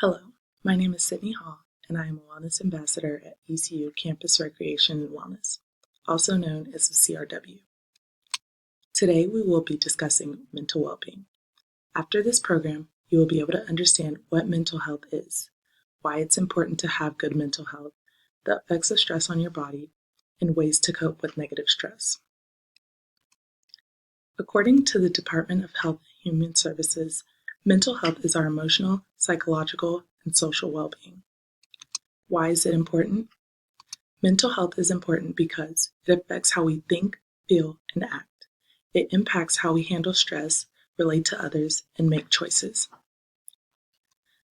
Hello, my name is Sydney Hall, and I am a Wellness Ambassador at ECU Campus Recreation and Wellness, also known as the CRW. Today we will be discussing mental well-being. After this program, you will be able to understand what mental health is, why it's important to have good mental health, the effects of stress on your body, and ways to cope with negative stress. According to the Department of Health and Human Services, mental health is our emotional, psychological, and social well-being. Why is it important? Mental health is important because it affects how we think, feel, and act. It impacts how we handle stress, relate to others, and make choices.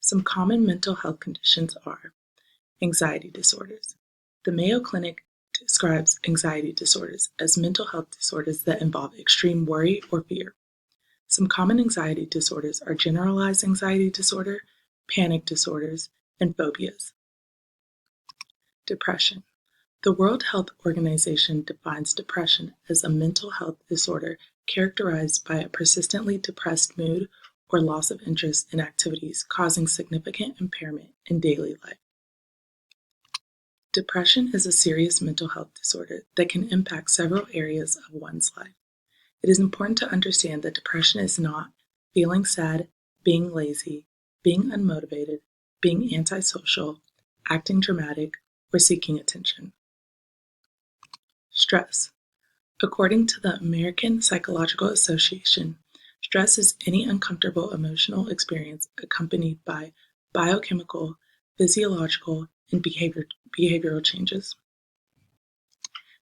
Some common mental health conditions are anxiety disorders. The Mayo Clinic describes anxiety disorders as mental health disorders that involve extreme worry or fear. Some common anxiety disorders are generalized anxiety disorder, panic disorders, and phobias. Depression. The World Health Organization defines depression as a mental health disorder characterized by a persistently depressed mood or loss of interest in activities causing significant impairment in daily life. Depression is a serious mental health disorder that can impact several areas of one's life. It is important to understand that depression is not feeling sad, being lazy, being unmotivated, being antisocial, acting dramatic, or seeking attention. Stress. According to the American Psychological Association, stress is any uncomfortable emotional experience accompanied by biochemical, physiological, and behavioral changes.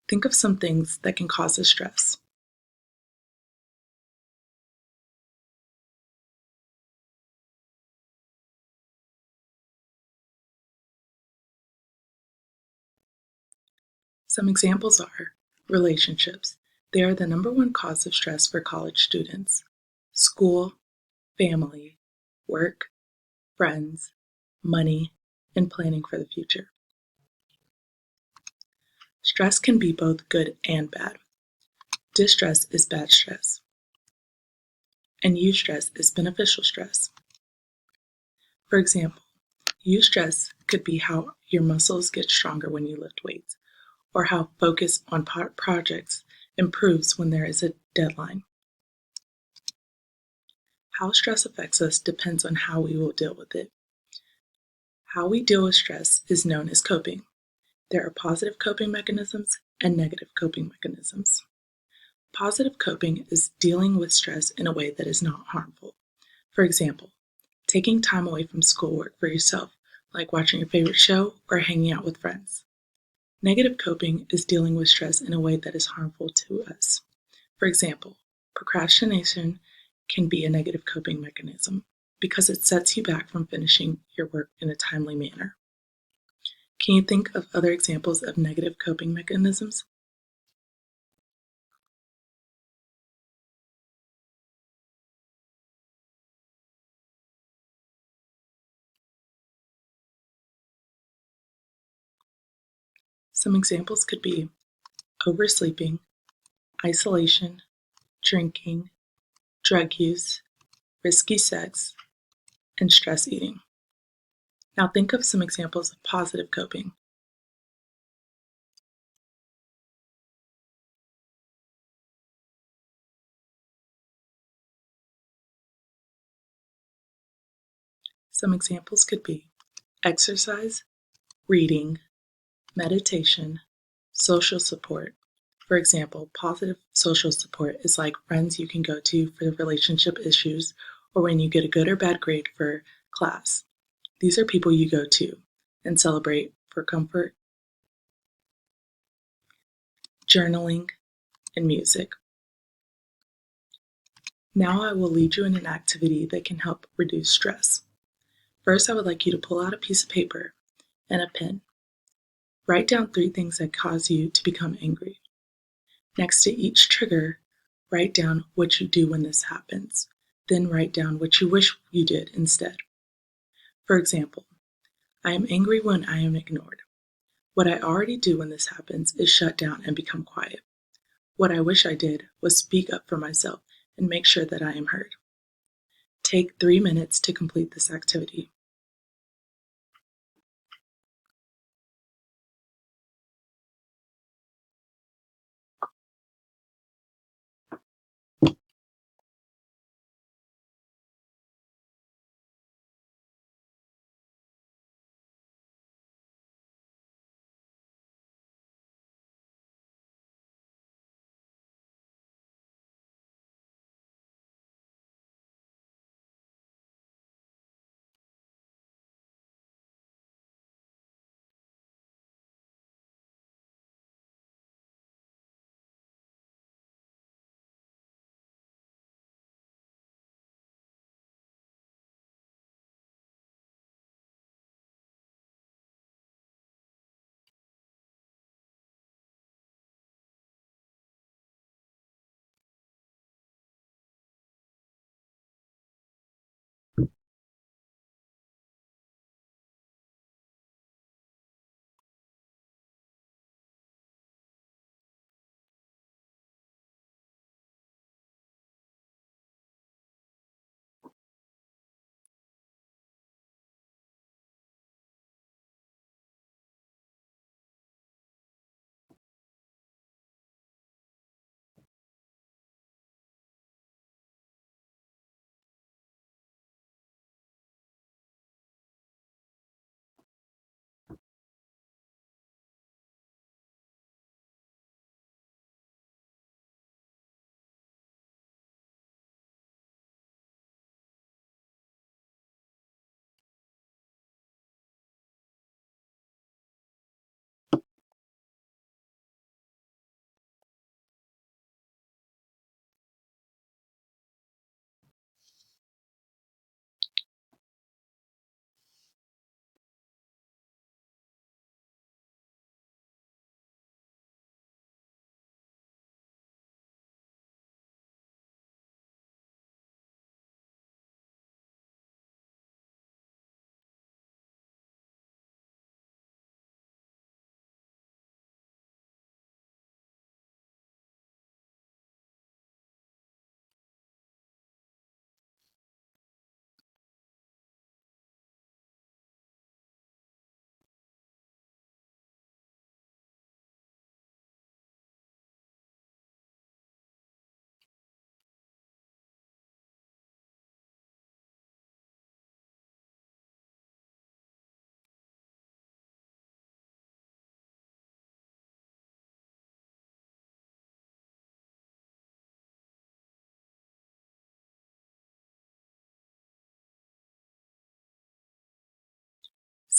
Think of some things that can cause us stress. Some examples are relationships. They are the number one cause of stress for college students. School, family, work, friends, money, and planning for the future. Stress can be both good and bad. Distress is bad stress, and eustress is beneficial stress. For example, eustress could be how your muscles get stronger when you lift weights, or how focus on projects improves when there is a deadline. How stress affects us depends on how we will deal with it. How we deal with stress is known as coping. There are positive coping mechanisms and negative coping mechanisms. Positive coping is dealing with stress in a way that is not harmful. For example, taking time away from schoolwork for yourself, like watching your favorite show or hanging out with friends. Negative coping is dealing with stress in a way that is harmful to us. For example, procrastination can be a negative coping mechanism because it sets you back from finishing your work in a timely manner. Can you think of other examples of negative coping mechanisms? Some examples could be oversleeping, isolation, drinking, drug use, risky sex, and stress eating. Now think of some examples of positive coping. Some examples could be exercise, reading, meditation, social support. For example, positive social support is like friends you can go to for relationship issues or when you get a good or bad grade for class. These are people you go to and celebrate for comfort, journaling, and music. Now I will lead you in an activity that can help reduce stress. First, I would like you to pull out a piece of paper and a pen. Write down 3 things that cause you to become angry. Next to each trigger, write down what you do when this happens. Then write down what you wish you did instead. For example, I am angry when I am ignored. What I already do when this happens is shut down and become quiet. What I wish I did was speak up for myself and make sure that I am heard. Take 3 minutes to complete this activity.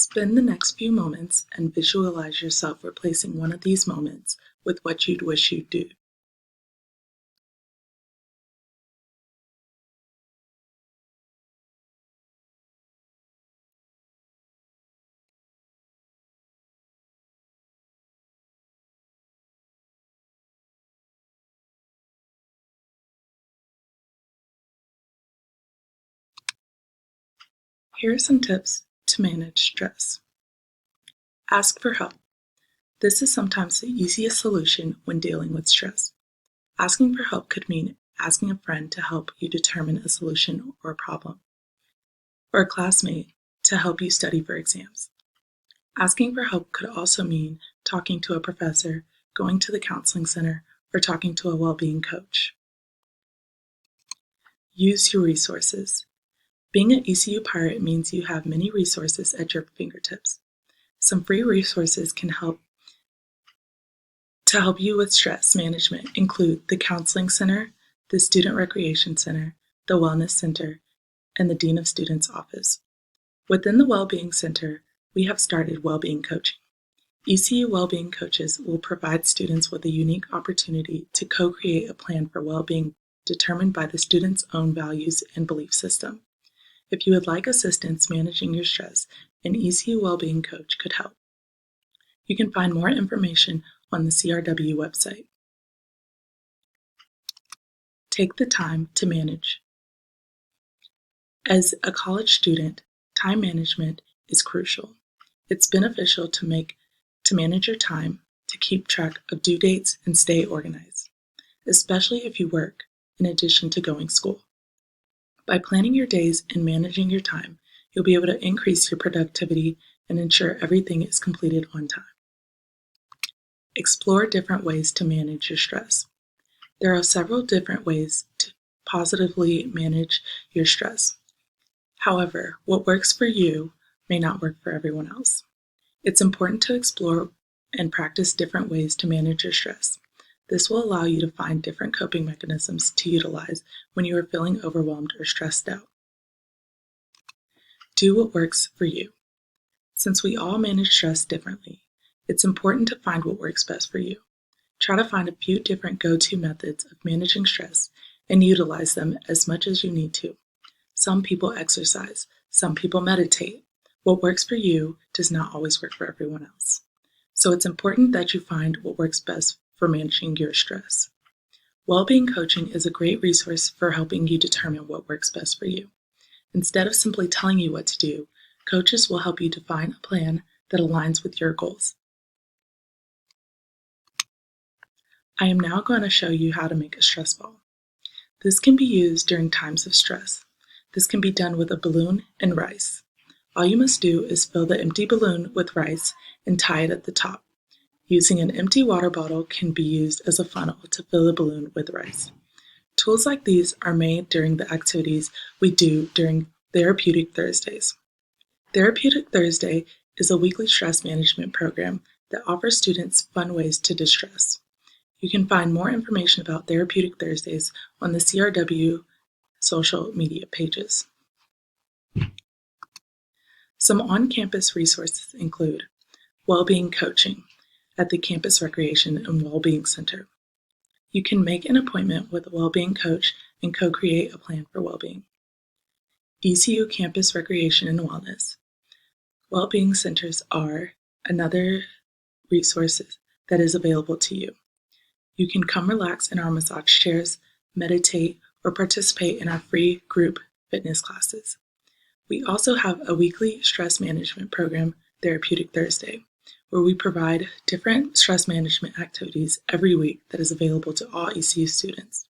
Spend the next few moments and visualize yourself replacing one of these moments with what you'd wish you'd do. Here are some tips to manage stress. Ask for help. This is sometimes the easiest solution when dealing with stress. Asking for help could mean asking a friend to help you determine a solution or a problem, or a classmate to help you study for exams. Asking for help could also mean talking to a professor, going to the counseling center, or talking to a well-being coach. Use your resources. Being an ECU pirate means you have many resources at your fingertips. Some free resources can help you with stress management include the Counseling Center, the Student Recreation Center, the Wellness Center, and the Dean of Students office. Within the Wellbeing Center, we have started Wellbeing Coaching. ECU Wellbeing Coaches will provide students with a unique opportunity to co-create a plan for well-being determined by the student's own values and belief system. If you would like assistance managing your stress, an ECU Wellbeing Coach could help. You can find more information on the CRW website. Take the time to manage. As a college student, time management is crucial. It's beneficial to manage your time, to keep track of due dates and stay organized, especially if you work in addition to going to school. By planning your days and managing your time, you'll be able to increase your productivity and ensure everything is completed on time. Explore different ways to manage your stress. There are several different ways to positively manage your stress. However, what works for you may not work for everyone else. It's important to explore and practice different ways to manage your stress. This will allow you to find different coping mechanisms to utilize when you are feeling overwhelmed or stressed out. Do what works for you. Since we all manage stress differently, it's important to find what works best for you. Try to find a few different go-to methods of managing stress and utilize them as much as you need to. Some people exercise, some people meditate. What works for you does not always work for everyone else. So it's important that you find what works best for managing your stress. Wellbeing coaching is a great resource for helping you determine what works best for you. Instead of simply telling you what to do, coaches will help you define a plan that aligns with your goals. I am now going to show you how to make a stress ball. This can be used during times of stress. This can be done with a balloon and rice. All you must do is fill the empty balloon with rice and tie it at the top. Using an empty water bottle can be used as a funnel to fill the balloon with rice. Tools like these are made during the activities we do during Therapeutic Thursdays. Therapeutic Thursday is a weekly stress management program that offers students fun ways to distress. You can find more information about Therapeutic Thursdays on the CRW social media pages. Some on-campus resources include Wellbeing Coaching at the Campus Recreation and Wellbeing Center. You can make an appointment with a wellbeing coach and co-create a plan for wellbeing. ECU Campus Recreation and Wellness. Wellbeing centers are another resource that is available to you. You can come relax in our massage chairs, meditate, or participate in our free group fitness classes. We also have a weekly stress management program, Therapeutic Thursday, where we provide different stress management activities every week that is available to all ECU students.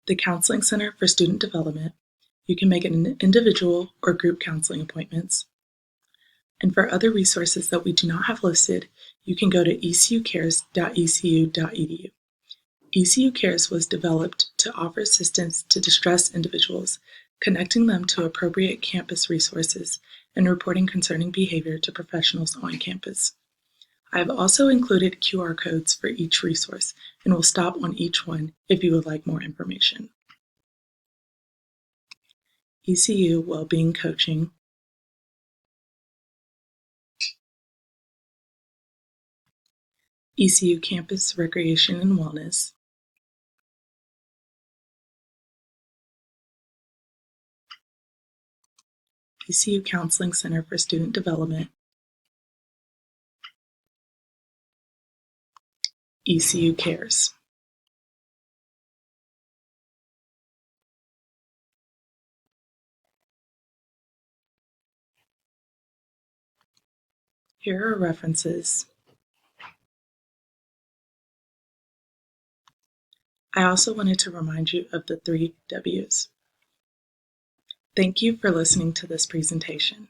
The Counseling Center for Student Development. You can make an individual or group counseling appointments. And for other resources that we do not have listed, you can go to ecucares.ecu.edu. ECU Cares was developed to offer assistance to distressed individuals, connecting them to appropriate campus resources and reporting concerning behavior to professionals on campus. I have also included QR codes for each resource and will stop on each one if you would like more information. ECU Wellbeing Coaching, ECU Campus Recreation and Wellness, ECU Counseling Center for Student Development, ECU Cares. Here are references. I also wanted to remind you of the 3 W's. Thank you for listening to this presentation.